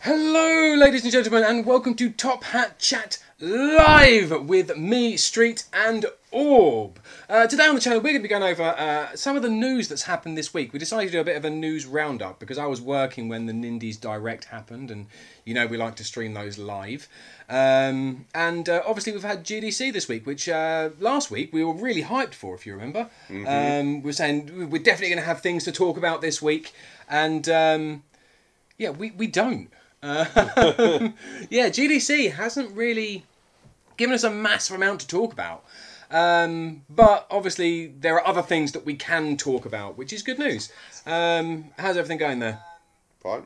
Hello, ladies and gentlemen, and welcome to Top Hat Chat Live with me, Street and Orb. Today on the channel, we're going to be going over some of the news that's happened this week. We decided to do a bit of a news roundup because I was working when the Nindies Direct happened, and you know we like to stream those live. Obviously we've had GDC this week, which last week we were really hyped for, if you remember. We were saying we're definitely going to have things to talk about this week, and yeah, we don't. Yeah, GDC hasn't really given us a massive amount to talk about. But obviously there are other things that we can talk about, which is good news. How's everything going there? Fine.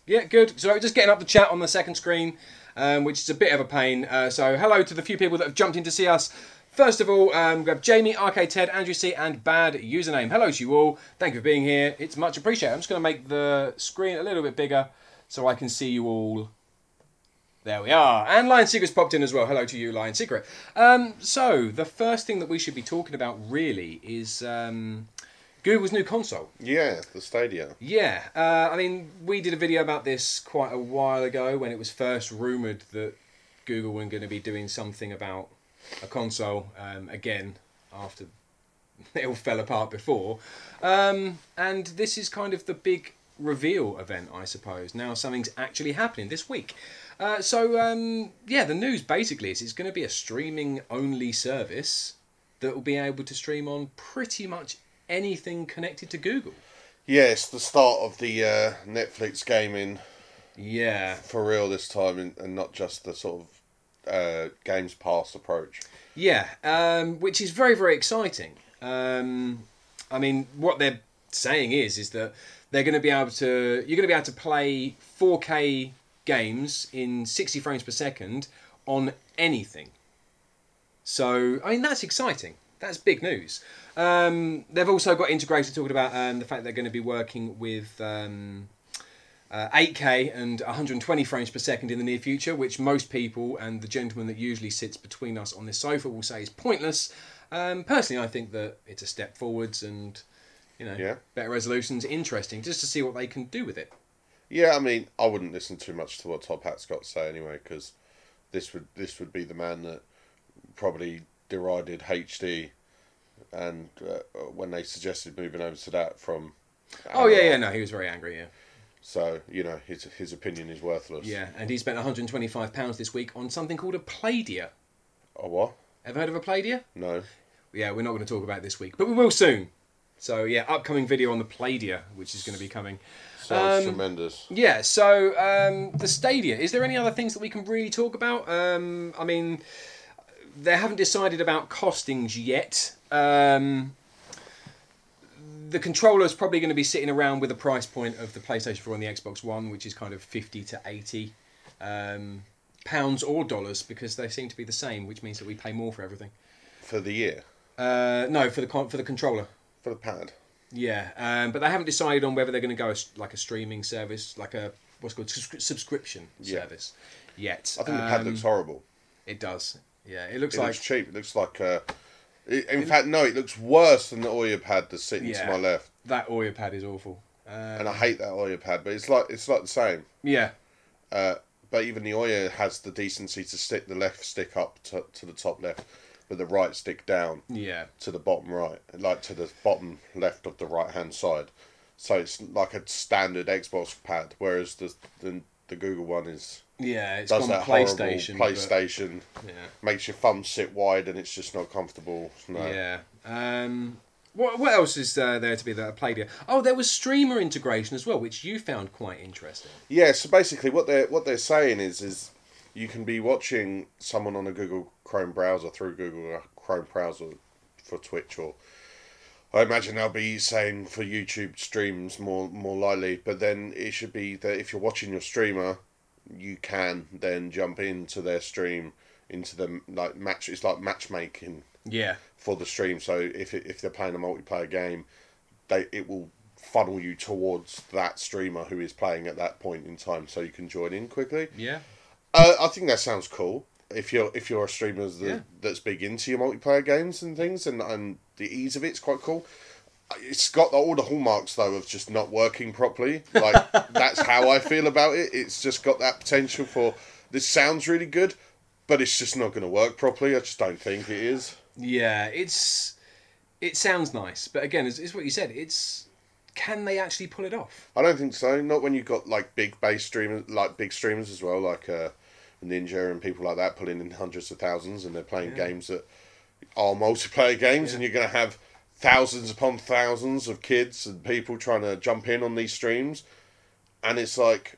Yeah, good. So just getting up the chat on the second screen, which is a bit of a pain. So hello to the few people that have jumped in to see us. First of all, we have Jamie, Arcade Ted, Andrew C, and Bad Username. Hello to you all. Thank you for being here. It's much appreciated. I'm just going to make the screen a little bit bigger so I can see you all. There we are. And Lion Secret's popped in as well. Hello to you, Lion Secret. So, the first thing that we should be talking about, really, is Google's new console. Yeah, the Stadia. Yeah. I mean, we did a video about this quite a while ago when it was first rumoured that Google were going to be doing something about a console, again, after it all fell apart before. And this is kind of the big reveal event, I suppose. Now something's actually happening this week. Yeah, the news basically is it's going to be a streaming only service that will be able to stream on pretty much anything connected to Google. Yeah, it's the start of the Netflix gaming. Yeah. For real this time, and not just the sort of Games Pass approach. Yeah, which is very, very exciting. I mean, what they're saying is that they're going to be able to, you're going to be able to play 4K games in 60 frames per second on anything. So, I mean, that's exciting. That's big news. They've also got integrators talking about the fact they're going to be working with 8K and 120 frames per second in the near future, which most people, and the gentleman that usually sits between us on this sofa, will say is pointless. Personally, I think that it's a step forwards, and you know, yeah, better resolution's interesting, just to see what they can do with it. Yeah, I mean, I wouldn't listen too much to what Top Hat's got to say anyway, because this would be the man that probably derided HD, and when they suggested moving over to that from. Oh yeah, no, he was very angry. Yeah. So you know, his opinion is worthless. Yeah, and he spent £125 this week on something called a Playdia. A what? Ever heard of a Playdia? No. Yeah, we're not going to talk about it this week, but we will soon. So yeah, upcoming video on the Playdia, which is going to be coming. Sounds tremendous. Yeah, so the Stadia. Is there any other things that we can really talk about? I mean, they haven't decided about costings yet. The controller is probably going to be sitting around with the price point of the PlayStation 4 and the Xbox One, which is kind of 50 to 80 pounds or dollars, because they seem to be the same, which means that we pay more for everything. For the year? No, for the controller. For the pad. Yeah, but they haven't decided on whether they're going to go like a streaming service, like a what's called subscription service yet. I think the pad looks horrible. It does. Yeah, it looks cheap. It looks like in fact, no, it looks worse than the Ouya pad that's sitting to my left. That Ouya pad is awful. And I hate that Ouya pad, but it's like the same. Yeah. But even the Ouya has the decency to stick the left stick up to the top left, with the right stick down. Yeah. To the bottom right, like to the bottom left of the right hand side. So it's like a standard Xbox pad, whereas the Google one is. Yeah, it's does that PlayStation. PlayStation. Yeah. Makes your thumb sit wide and it's just not comfortable. No. Yeah. What else is there to be that Playdia? Oh, there was streamer integration as well, which you found quite interesting. Yeah. So basically, what they're saying is you can be watching someone on a Google Chrome browser through Google Chrome browser for Twitch, or I imagine they'll be saying for YouTube streams more likely. But then it should be that if you're watching your streamer, you can then jump into their stream, into the match. It's like matchmaking. Yeah. For the stream, so if they're playing a multiplayer game, it will funnel you towards that streamer who is playing at that point in time, so you can join in quickly. Yeah. I think that sounds cool. If you're a streamer that's big into your multiplayer games and things, and the ease of it's quite cool. It's got all the hallmarks though of just not working properly. Like that's how I feel about it. It's just got that potential for this sounds really good, but it's just not going to work properly. I just don't think it is. Yeah, it sounds nice, but again, it's what you said. Can they actually pull it off? I don't think so. Not when you've got like big base streamers, like big streamers as well, like Ninja and people like that pulling in hundreds of thousands, and they're playing games that are multiplayer games, and you're going to have thousands upon thousands of kids and people trying to jump in on these streams, and it's like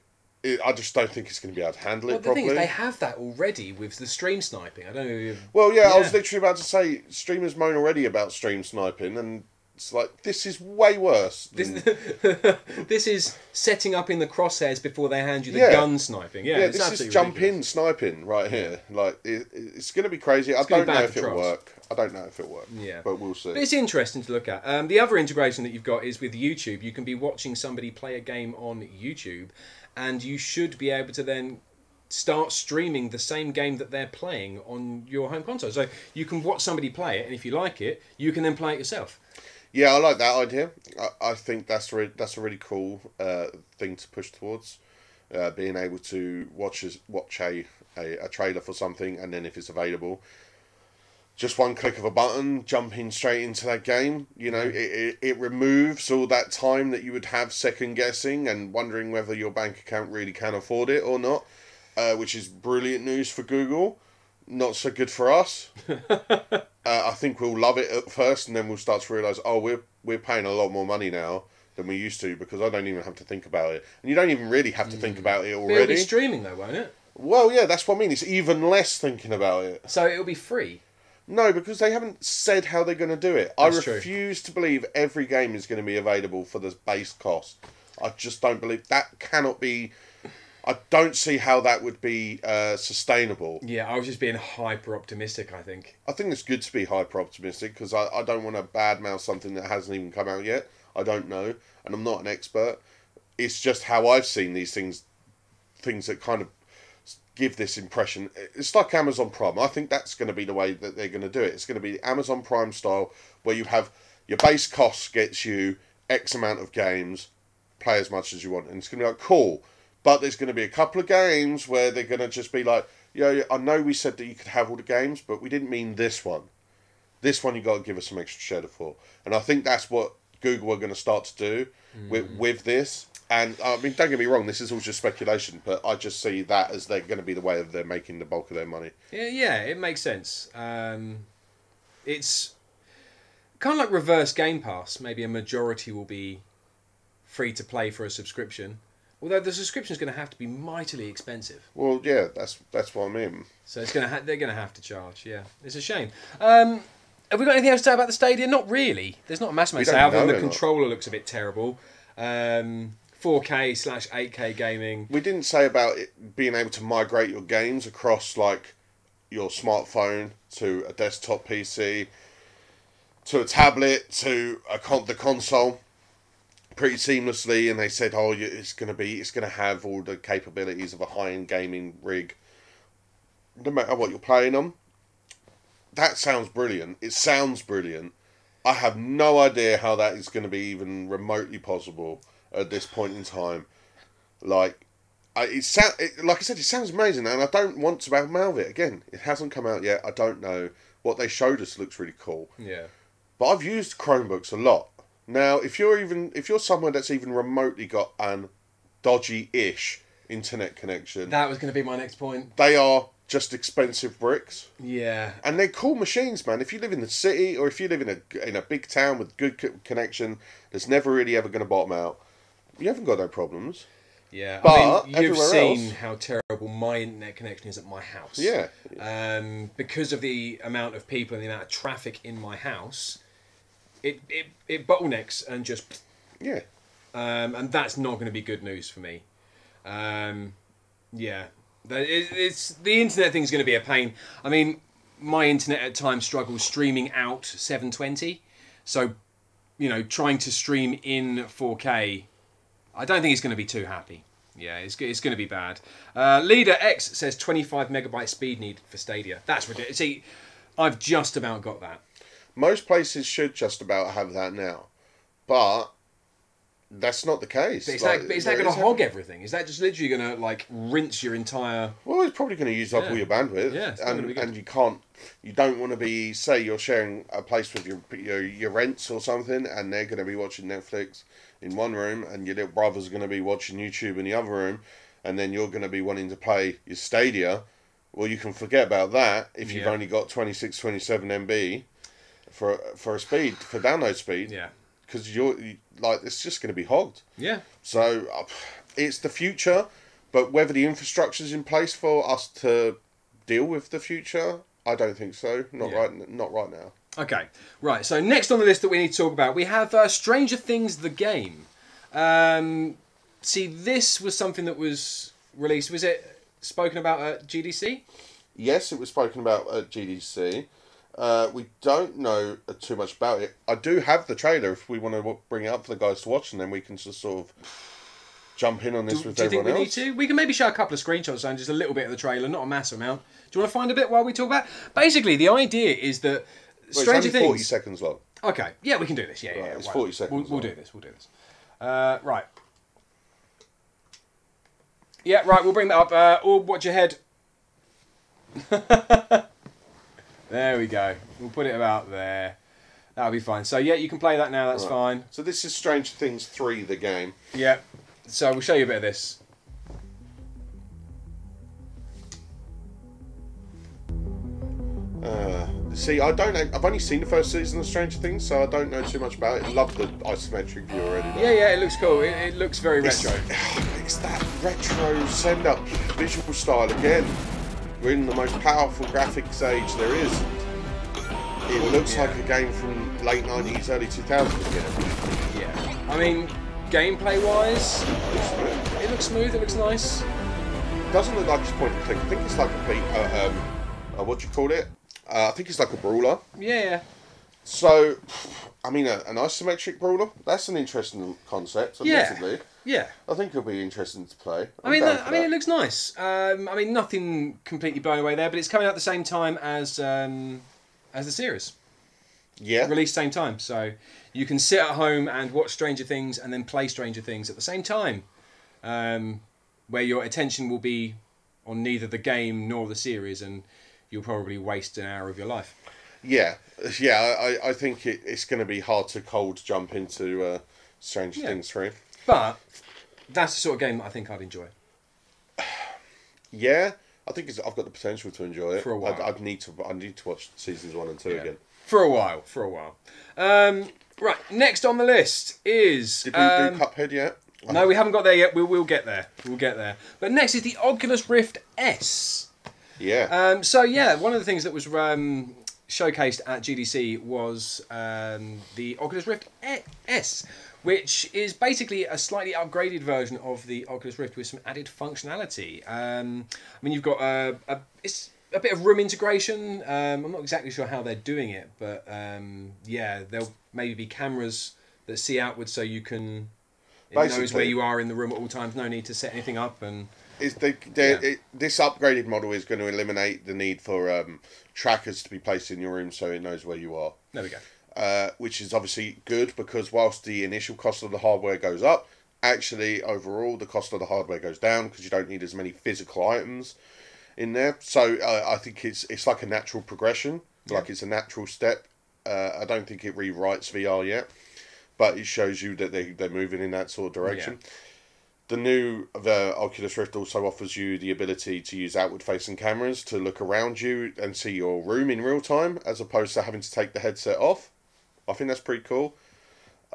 I just don't think it's going to be able to handle it properly. The thing is, they have that already with the stream sniping. I don't know. I was literally about to say streamers moan already about stream sniping, and it's like this is way worse. This is setting up in the crosshairs before they hand you the gun sniping. Yeah, it's this is jump in sniping right here. Like it's going to be crazy. I don't know if it'll work. Yeah, but we'll see. But it's interesting to look at. The other integration that you've got is with YouTube. You can be watching somebody play a game on YouTube, and you should be able to then start streaming the same game that they're playing on your home console. So you can watch somebody play it, and if you like it, you can then play it yourself. Yeah, I like that idea. I think that's a really cool thing to push towards. Being able to watch a trailer for something, and then if it's available, just one click of a button, jumping straight into that game. You know, it removes all that time that you would have second guessing and wondering whether your bank account really can afford it or not, which is brilliant news for Google. Not so good for us. I think we'll love it at first, and then we'll start to realise, we're paying a lot more money now than we used to, because I don't even have to think about it. And you don't even really have to think about it already. But it'll be streaming though, won't it? Well, yeah, that's what I mean. It's even less thinking about it. So it'll be free? No, because they haven't said how they're going to do it. I refuse to believe every game is going to be available for the base cost. I just don't believe that cannot be. I don't see how that would be sustainable. Yeah, I was just being hyper optimistic, I think. I think it's good to be hyper optimistic, because I don't want to badmouth something that hasn't even come out yet. I don't know, and I'm not an expert. It's just how I've seen these things that kind of give this impression. It's like Amazon Prime. I think that's going to be the way that they're going to do it. It's going to be Amazon Prime style, where you have your base cost gets you X amount of games, play as much as you want, and it's going to be like, cool. But there's going to be a couple of games where they're going to just be like, yeah, I know we said that you could have all the games, but we didn't mean this one. This one you got to give us some extra cheddar for. And I think that's what Google are going to start to do with this. And I mean, don't get me wrong, this is all just speculation, but I just see that as they're going to be the way of they're making the bulk of their money. Yeah, it makes sense. It's kind of like reverse Game Pass. Maybe a majority will be free to play for a subscription. Although the subscription is going to have to be mightily expensive. Well, yeah, that's what I mean. So they're going to have to charge. Yeah, it's a shame. Have we got anything else to say about the Stadia? Not really. There's not a massive amount to say other than the controller looks a bit terrible. 4K/8K gaming. We didn't say about it being able to migrate your games across like your smartphone to a desktop PC, to a tablet, to the console. Pretty seamlessly, and they said, it's going to have all the capabilities of a high-end gaming rig, no matter what you're playing on. That sounds brilliant. It sounds brilliant. I have no idea how that is going to be even remotely possible at this point in time. Like I said, it sounds amazing, and I don't want to badmouth it again. It hasn't come out yet. I don't know. What they showed us looks really cool. Yeah. But I've used Chromebooks a lot. Now, if you're somewhere that's even remotely got an dodgy-ish internet connection, that was going to be my next point. They are just expensive bricks. Yeah. And they're cool machines, man. If you live in the city, or if you live in a big town with good connection, that's never really ever going to bottom out, you haven't got no problems. Yeah, but you've seen how terrible my internet connection is at my house. Yeah. Because of the amount of people and the amount of traffic in my house, it bottlenecks and just... Yeah. And that's not going to be good news for me. Yeah. The internet thing is going to be a pain. I mean, my internet at times struggles streaming out 720. So, trying to stream in 4K, I don't think it's going to be too happy. Yeah, it's going to be bad. Leader X says 25 megabyte speed need for Stadia. That's ridiculous. See, I've just about got that. Most places should just about have that now. but that's not the case. But is that going to hog everything? Is that just literally going to like rinse your entire? Well, it's probably going to use up all your bandwidth. Yeah, and you don't want to be, say you're sharing a place with your rents or something, and they're going to be watching Netflix in one room, and your little brother's going to be watching YouTube in the other room, and then you're going to be wanting to play your Stadia. Well, you can forget about that if you've only got 26, 27 MB for download speed. Yeah. Because it's just going to be hogged. Yeah. So it's the future, but whether the infrastructure's in place for us to deal with the future, I don't think so. Not right now. Okay. Right. So next on the list that we need to talk about, we have Stranger Things: The Game. See, this was something that was released. Was it spoken about at GDC? Yes, it was spoken about at GDC. We don't know too much about it. I do have the trailer if we want to bring it up for the guys to watch, and then we can just sort of jump in on this with everyone else. Do you think we need to? We can maybe show a couple of screenshots and just a little bit of the trailer, not a massive amount. Do you want to find a bit while we talk about it? Basically, the idea is that Stranger Things... 40 seconds long. Okay. Yeah, we can do this. Yeah. It's 40 seconds We'll do this. Right. Yeah, right, we'll bring that up. Orb, watch your head. There we go. We'll put it about there. That'll be fine. So, yeah, you can play that now. That's fine. So this is Stranger Things 3, the game. Yeah. So we'll show you a bit of this. See, I've only seen the first season of Stranger Things, so I don't know too much about it. I love the isometric view already, though. Yeah, it looks cool. It looks very retro. It's that retro send-up visual style again. We're in the most powerful graphics age there is. It looks like a game from late 90s, early 2000s again. Yeah. I mean, gameplay-wise, it looks smooth, it looks nice. It doesn't look like it's point and click. I think it's like what do you call it? I think it's like a brawler. Yeah. So, I mean, an isometric brawler, that's an interesting concept, admittedly. Yeah. I think it'll be interesting to play. I mean, it looks nice. I mean, nothing completely blown away there, but it's coming out at the same time as the series. Yeah. Released same time, so you can sit at home and watch Stranger Things and then play Stranger Things at the same time, where your attention will be on neither the game nor the series, and you'll probably waste an hour of your life. Yeah. I think it's going to be hard to cold jump into Stranger Things 3. But that's the sort of game that I think I'd enjoy. Yeah, I think I've got the potential to enjoy it. For a while. I need to watch seasons 1 and 2 again. For a while. Right, next on the list is... Did we do Cuphead yet? No, we haven't got there yet. We'll get there. But next is the Oculus Rift S. Yeah. One of the things that was showcased at GDC was the Oculus Rift S, which is basically a slightly upgraded version of the Oculus Rift with some added functionality. I mean, you've got it's a bit of room integration. I'm not exactly sure how they're doing it, but there'll maybe be cameras that see outwards, so you can. It knows where you are in the room at all times. No need to set anything up and. This upgraded model is going to eliminate the need for trackers to be placed in your room, so it knows where you are. There we go. Which is obviously good, because whilst the initial cost of the hardware goes up, actually overall the cost of the hardware goes down, because you don't need as many physical items in there. So I think it's like a natural progression, like it's a natural step. I don't think it rewrites VR yet, but it shows you that they're moving in that sort of direction. Yeah. The Oculus Rift also offers you the ability to use outward-facing cameras to look around you and see your room in real time, as opposed to having to take the headset off. I think that's pretty cool.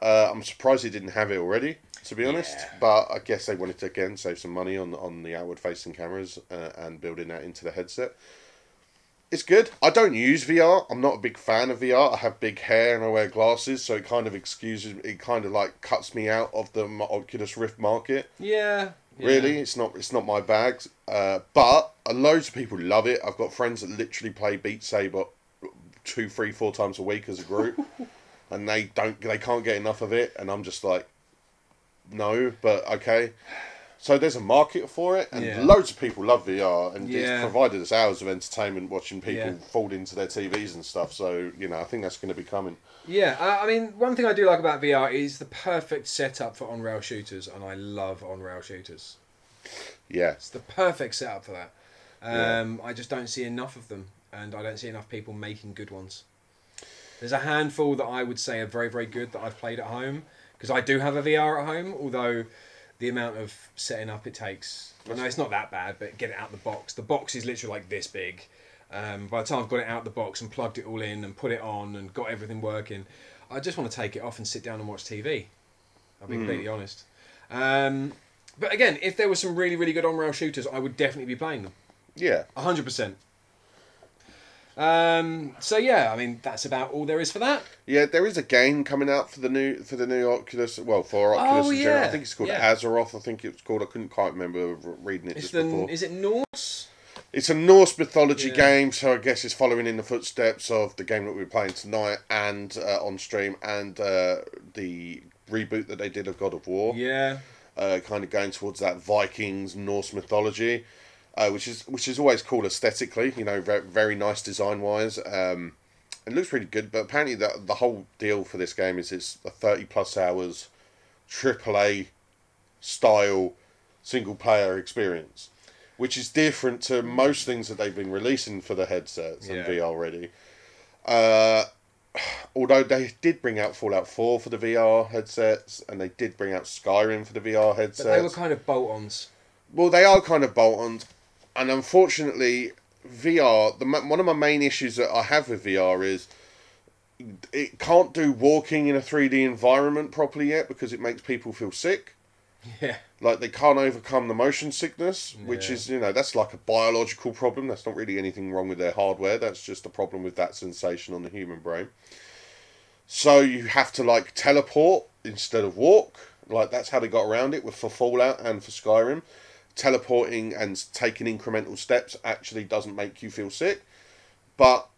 I'm surprised they didn't have it already, to be honest. But I guess they wanted to, again, save some money on the outward-facing cameras and building that into the headset. It's good. I don't use VR. I'm not a big fan of VR. I have big hair and I wear glasses, so it kind of cuts me out of the Oculus Rift market. Yeah. Really, it's not my bag. But loads of people love it. I've got friends that literally play Beat Saber 2, 3, 4 times a week as a group, and they can't get enough of it. And I'm just like, no, but okay. So there's a market for it, and loads of people love VR, and it's provided us hours of entertainment watching people fall into their TVs and stuff. So, you know, I think that's going to be coming. Yeah, I mean, one thing I do like about VR is the perfect setup for on-rail shooters, and I love on-rail shooters. Yeah. It's the perfect setup for that. I just don't see enough of them, and I don't see enough people making good ones. There's a handful that I would say are very, very good that I've played at home, because I do have a VR at home, although the amount of setting up it takes... Well, no, it's not that bad, but get it out the box. The box is literally like this big. By the time I've got it out the box and plugged it all in and put it on and got everything working, I just want to take it off and sit down and watch TV. I'll be completely honest. But again, if there were some really, really good on-rail shooters, I would definitely be playing them. Yeah. 100%. So yeah, I mean that's about all there is for that. Yeah, there is a game coming out for the new Oculus. Well, for Oculus in general, I think it's called Azeroth. I think it's called. I couldn't quite remember reading it before. Is it Norse? It's a Norse mythology game, so I guess it's following in the footsteps of the game that we're playing tonight and on stream, and the reboot that they did of God of War. Yeah. Kind of going towards that Vikings Norse mythology. Which is always cool aesthetically, you know, very, very nice design wise. It looks really good, but apparently the whole deal for this game is it's a 30+ hours AAA style single player experience, which is different to most things that they've been releasing for the headsets and VR already. Although they did bring out Fallout 4 for the VR headsets, and they did bring out Skyrim for the VR headsets. But they were kind of bolt-ons. Well, they are kind of bolt-ons. And unfortunately, VR, one of my main issues that I have with VR is it can't do walking in a 3D environment properly yet because it makes people feel sick. Yeah. Like, they can't overcome the motion sickness, which is, you know, that's like a biological problem. That's not really anything wrong with their hardware. That's just a problem with that sensation on the human brain. So you have to, like, teleport instead of walk. Like, that's how they got around it for Fallout and for Skyrim. Teleporting and taking incremental steps actually doesn't make you feel sick, but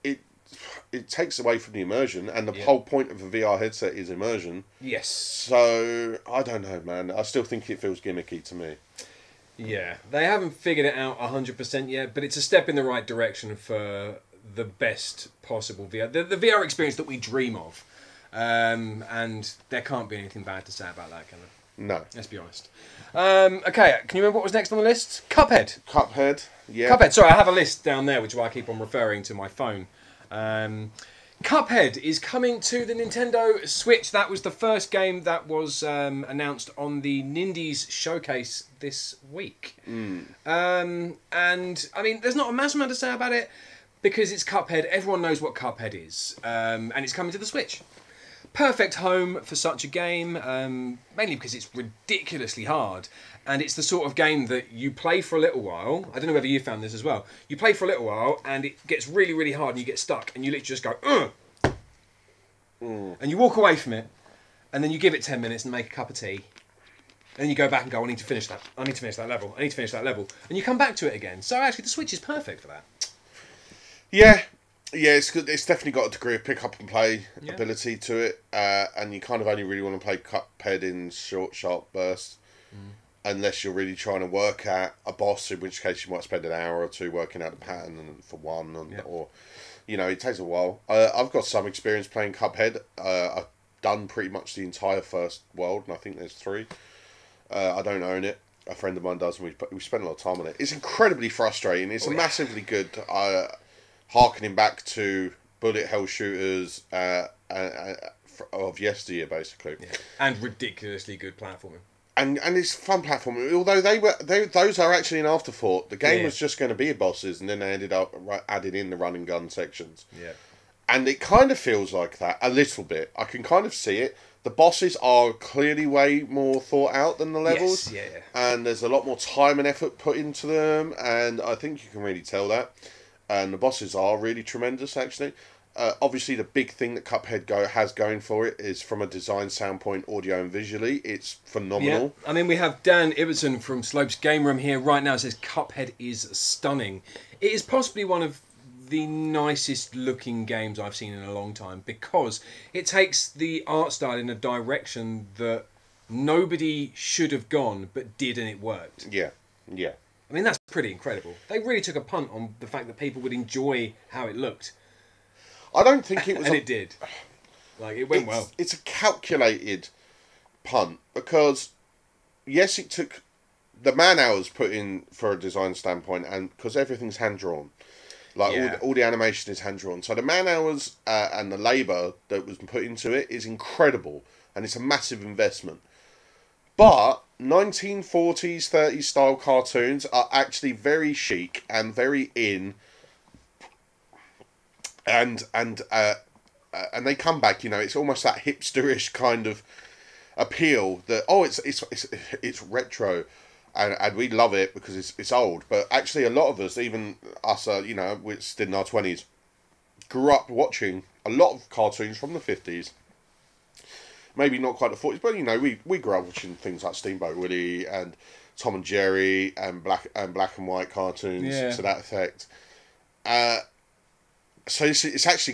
it takes away from the immersion, and the whole point of a VR headset is immersion. Yes. So I don't know, man. I still think it feels gimmicky to me. Yeah, they haven't figured it out 100% yet, but it's a step in the right direction for the best possible VR, the VR experience that we dream of, and there can't be anything bad to say about that, can there? No. Let's be honest. Okay, can you remember what was next on the list? Cuphead. Cuphead, yeah. Cuphead, sorry, I have a list down there, which is why I keep on referring to my phone. Cuphead is coming to the Nintendo Switch. That was the first game that was announced on the Nindies showcase this week. And, I mean, there's not a massive amount to say about it, because it's Cuphead. Everyone knows what Cuphead is. And it's coming to the Switch. Perfect home for such a game, mainly because it's ridiculously hard, and it's the sort of game that you play for a little while. I don't know whether you found this as well. You play for a little while, and it gets really, really hard, and you get stuck, and you literally just go, ugh! And you walk away from it, and then you give it 10 minutes and make a cup of tea, and then you go back and go, I need to finish that. I need to finish that level. I need to finish that level. And you come back to it again. So actually, the Switch is perfect for that. Yeah. Yeah, it's good. It's definitely got a degree of pick up and play ability to it, and you kind of only really want to play Cuphead in short, sharp bursts, unless you're really trying to work at a boss, in which case you might spend an hour or two working out the pattern for one, or, you know, it takes a while. I've got some experience playing Cuphead. I've done pretty much the entire first world, and I think there's 3. I don't own it. A friend of mine does, and we spent a lot of time on it. It's incredibly frustrating. It's massively good. Harkening back to bullet hell shooters of yesteryear, basically, and ridiculously good platforming. And it's fun platforming. Although those are actually an afterthought. The game was just going to be bosses, and then they ended up adding in the run and gun sections. Yeah, and it kind of feels like that a little bit. I can kind of see it. The bosses are clearly way more thought out than the levels. Yes, and there's a lot more time and effort put into them, and I think you can really tell that. And the bosses are really tremendous, actually. Obviously, the big thing that Cuphead has going for it is, from a design standpoint, audio and visually, it's phenomenal. Yeah. I mean, we have Dan Ibbotson from Slopes Game Room here right now. Says Cuphead is stunning. It is possibly one of the nicest looking games I've seen in a long time, because it takes the art style in a direction that nobody should have gone but did, and it worked. Yeah, yeah. I mean, that's pretty incredible. They really took a punt on the fact that people would enjoy how it looked. I don't think it was... And it did. Like, it went well. It's a calculated punt, because, yes, it took the man-hours put in for a design standpoint, and because everything's hand-drawn. Like, all the animation is hand-drawn. So the man-hours and the labour that was put into it is incredible, and it's a massive investment. But 1940s, 30s style cartoons are actually very chic and very in, and they come back. You know, it's almost that hipsterish kind of appeal that it's retro, and we love it because it's old. But actually, a lot of us, even us, you know, we're still in our 20s, grew up watching a lot of cartoons from the 50s. Maybe not quite the 40s, but, you know, we grew up watching things like Steamboat Willie and Tom and Jerry and black and white cartoons to that effect. So it's actually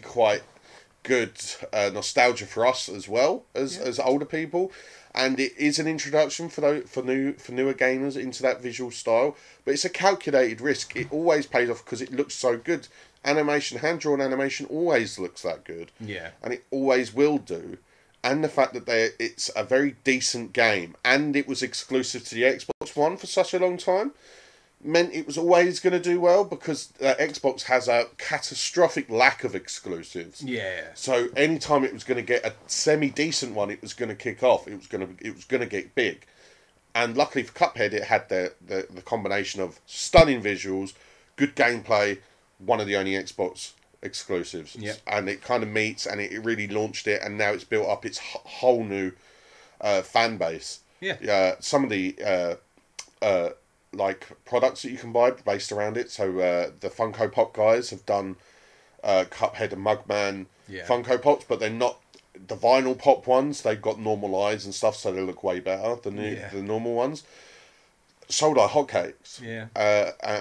quite good nostalgia for us as well as older people, and it is an introduction for newer gamers into that visual style. But it's a calculated risk. It always pays off because it looks so good. Animation, hand-drawn animation, always looks that good. Yeah. And it always will do. And the fact that it's a very decent game, and it was exclusive to the Xbox One for such a long time, meant it was always going to do well, because Xbox has a catastrophic lack of exclusives. Yeah. So anytime it was going to get a semi-decent one, it was going to kick off. It was going to get big. And luckily for Cuphead, it had the combination of stunning visuals, good gameplay, one of the only Xbox exclusives. Yep. And it kind of meets, and it really launched it, and now it's built up its whole new fan base. Yeah. Some of the like products that you can buy based around it. So the Funko Pop guys have done Cuphead and Mugman Funko Pops, but they're not the vinyl pop ones. They've got normal eyes and stuff, so they look way better than the normal ones. Sold like hotcakes. Yeah.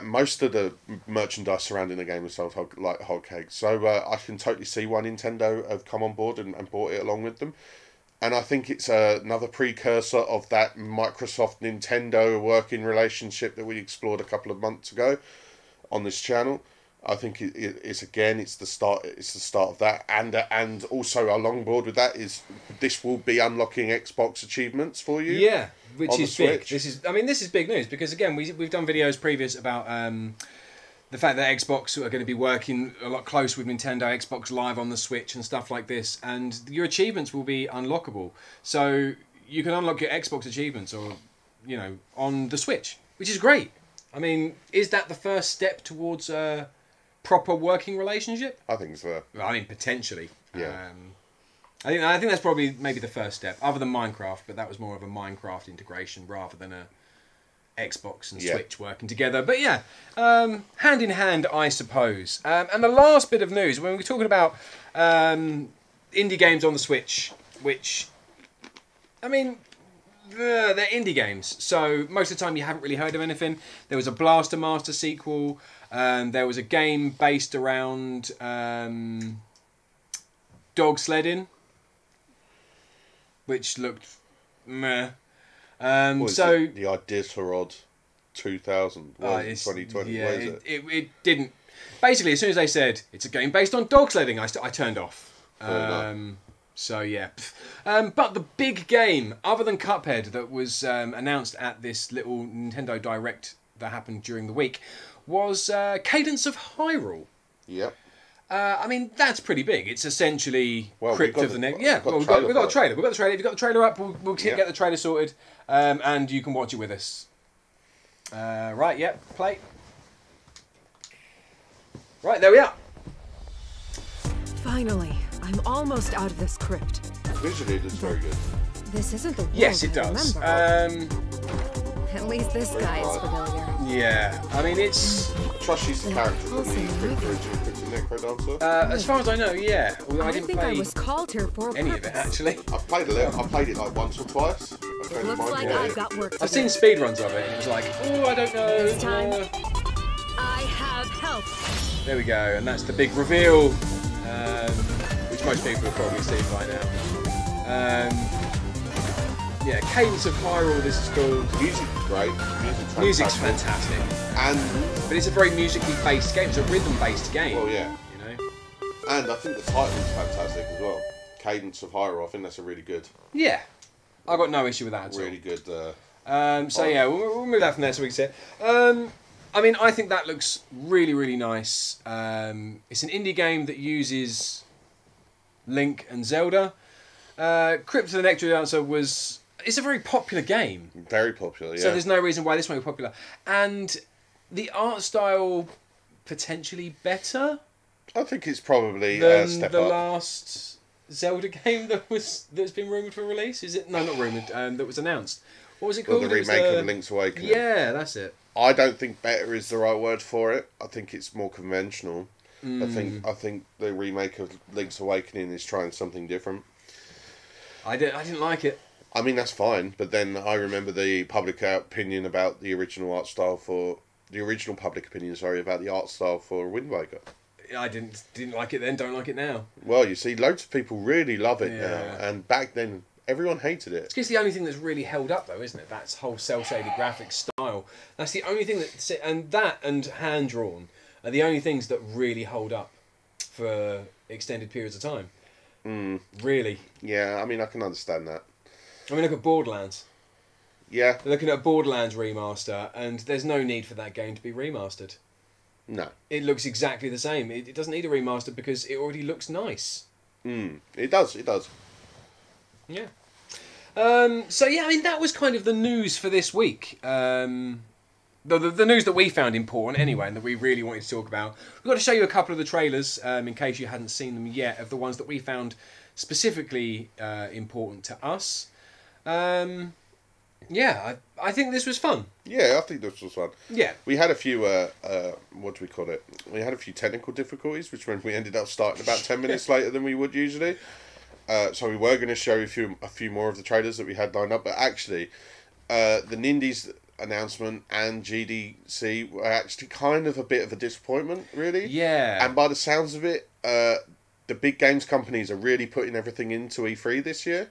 Most of the merchandise surrounding the game was sold like hotcakes. So I can totally see why Nintendo have come on board and brought it along with them. And I think it's another precursor of that Microsoft-Nintendo working relationship that we explored a couple of months ago on this channel. I think it's the start. It's the start of that, and also along board with that is this will be unlocking Xbox achievements for you. Yeah, which is big. Switch. This is big news, because again we've done videos previous about the fact that Xbox are going to be working a lot closer with Nintendo, Xbox Live on the Switch and stuff like this, and your achievements will be unlockable. So you can unlock your Xbox achievements, or on the Switch, which is great. I mean, is that the first step towards a proper working relationship? I think so. Well, I mean, potentially. Yeah. I think that's probably maybe the first step, other than Minecraft, but that was more of a Minecraft integration rather than a Xbox and Switch working together. But yeah, hand in hand, I suppose. And the last bit of news, when we're talking about indie games on the Switch, which, I mean, they're indie games, so most of the time you haven't really heard of anything. There was a Blaster Master sequel. There was a game based around dog sledding, which looked meh. The Iditarod 2000, 2020. Yeah, it didn't. Basically, as soon as they said it's a game based on dog sledding, I turned off. So yeah, but the big game, other than Cuphead, that was announced at this little Nintendo Direct that happened during the week, was Cadence of Hyrule. Yep. I mean, that's pretty big. It's essentially Crypt of the Next. Yeah, we've got a trailer. We've got the trailer. If you've got the trailer up, we'll get the trailer sorted, and you can watch it with us. Right, yep, play. Right, there we are. Finally, I'm almost out of this crypt. Visually, it looks very good. This isn't the world Yes, it does. At least this guy is familiar. Yeah, I mean, it's... Trust she's the character from the original Necro Dancer. As far as I know, yeah. Although I didn't think play I was called here for a any of it, actually. I've played a little. I played it like once or twice. It looks like I've got work to do. I've seen speedruns of it, and it was like, oh, I don't know. This time, I have help. There we go, and that's the big reveal, which most people have probably seen by now. Yeah, Cadence of Hyrule, this is called. Music's great. Music's fantastic. And but it's a very musically based game. It's a rhythm based game. well, yeah. You know. And I think the title's fantastic as well. Cadence of Hyrule. I think that's a really good. Yeah, I got no issue with that at all. Really good. So yeah, we'll move that from there so we can see it. I mean, I think that looks really, really nice. It's an indie game that uses Link and Zelda. Crypt of the Nectar Dancer was... It's a very popular game. Very popular, yeah. So there's no reason why this won't be popular. And the art style potentially better I think it's probably than a step the up. last Zelda game that's been rumoured for release. Is it? No, not rumoured. That was announced. What was it Well, called? the It was remake of Link's Awakening. Yeah, that's it. I don't think better is the right word for it. I think it's more conventional. I think the remake of Link's Awakening is trying something different. I didn't like it. I mean, that's fine, but then I remember the public opinion about the original art style for... The original public opinion, sorry, about the art style for Wind Waker. I didn't like it then, don't like it now. Well, you see, loads of people really love it Yeah. now, and back then, everyone hated it. It's the only thing that's really held up, though, isn't it? That's whole cel-shaded graphic style. That's the only thing and hand-drawn are the only things that really hold up for extended periods of time. Really. Yeah, I mean, I can understand that. I mean, look at Borderlands. Yeah, They're looking at a Borderlands remaster, and there's no need for that game to be remastered. no. It looks exactly the same. It doesn't need a remaster because it already looks nice. It does. Yeah. So yeah, I mean that was kind of the news for this week. The news that we found important anyway, and that we really wanted to talk about. We've got to show you a couple of the trailers, in case you hadn't seen them yet, of the ones that we found specifically important to us. Yeah, I think this was fun. Yeah, I think this was fun. Yeah. We had a few, what do we call it? We had a few technical difficulties, which meant we ended up starting about 10 minutes later than we would usually. So we were going to show you a few more of the trailers that we had lined up, but actually, the Nindies announcement and GDC were actually kind of a bit of a disappointment, really. Yeah. And by the sounds of it, the big games companies are really putting everything into E3 this year.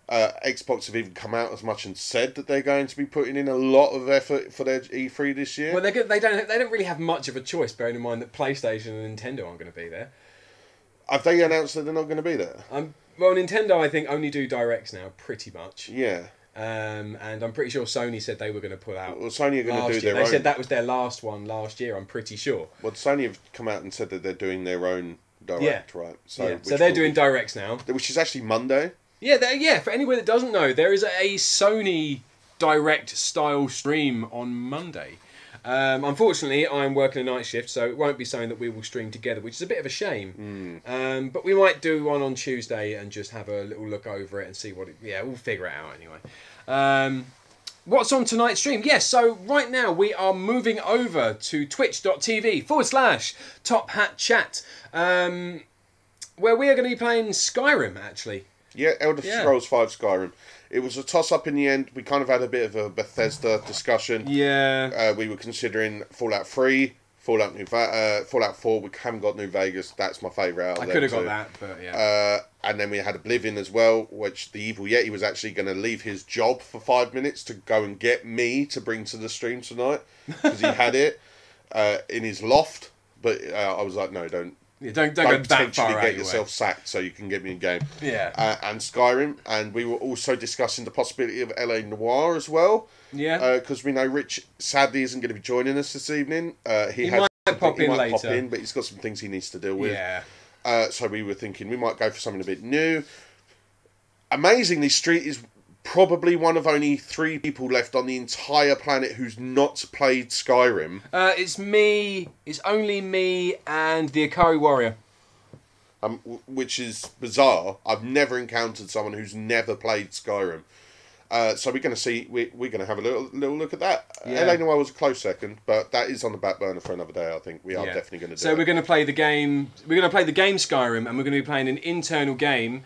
Xbox have even come out as much and said that they're going to be putting in a lot of effort for their E3 this year. Well, they don't really have much of a choice, bearing in mind that PlayStation and Nintendo aren't going to be there. Have they announced that they're not going to be there? Well, Nintendo, I think, only do directs now, pretty much. Yeah. And I'm pretty sure Sony said they were going to pull out. Well, Sony are going to do their own. They said that was their last one last year, I'm pretty sure. Well, Sony have come out and said that they're doing their own direct, right? So they're doing directs now. Which is actually Monday. Yeah, for anyone that doesn't know, there is a Sony Direct style stream on Monday. Unfortunately, I'm working a night shift, so it won't be something that we will stream together, which is a bit of a shame. But we might do one on Tuesday and just have a little look over it and see what it... Yeah, we'll figure it out anyway. What's on tonight's stream? Yes, so right now we are moving over to twitch.tv/Top Hat Chat, where we are going to be playing Skyrim, actually. Yeah, Elder Scrolls 5 Skyrim. It was a toss-up in the end. We kind of had a bit of a Bethesda discussion. Yeah. We were considering Fallout 3, Fallout 4. We haven't got New Vegas. That's my favourite out of I could have got that, but yeah. And then we had Oblivion as well, which the Evil Yeti was actually going to leave his job for 5 minutes to go and get me to bring to the stream tonight. Because he had it in his loft. But I was like, no, don't. Yeah, don't go that far out. Get yourself sacked so you can get me in game. Yeah. And Skyrim, and we were also discussing the possibility of LA Noire as well. Yeah. Because we know Rich sadly isn't going to be joining us this evening. He might pop in later. But he's got some things he needs to deal with. Yeah. So we were thinking we might go for something a bit new. Amazingly, Street is probably one of only 3 people left on the entire planet who's not played Skyrim. It's me. It's only me and the Akari Warrior. Which is bizarre. I've never encountered someone who's never played Skyrim. So we're going to see. We're going to have a little look at that. Yeah. LA Noire was a close second, but that is on the back burner for another day. I think we are definitely going to do. So we're going to play the game. We're going to play the game Skyrim, and we're going to be playing an internal game.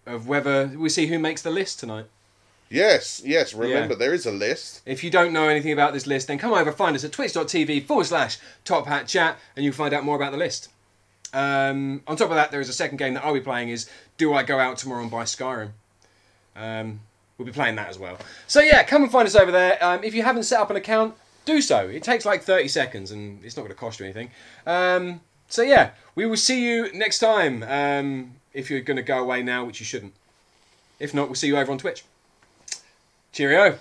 Of whether we see who makes the list tonight. Yes. Remember, there is a list. If you don't know anything about this list, then come over, find us at twitch.tv/Top Hat Chat, and you'll find out more about the list. On top of that, there is a second game that I'll be playing is, do I go out tomorrow and buy Skyrim? We'll be playing that as well. So yeah, come and find us over there. If you haven't set up an account, do so. It takes like 30 seconds and it's not going to cost you anything. So yeah, we will see you next time. If you're going to go away now, which you shouldn't. If not, we'll see you over on Twitch. Cheerio.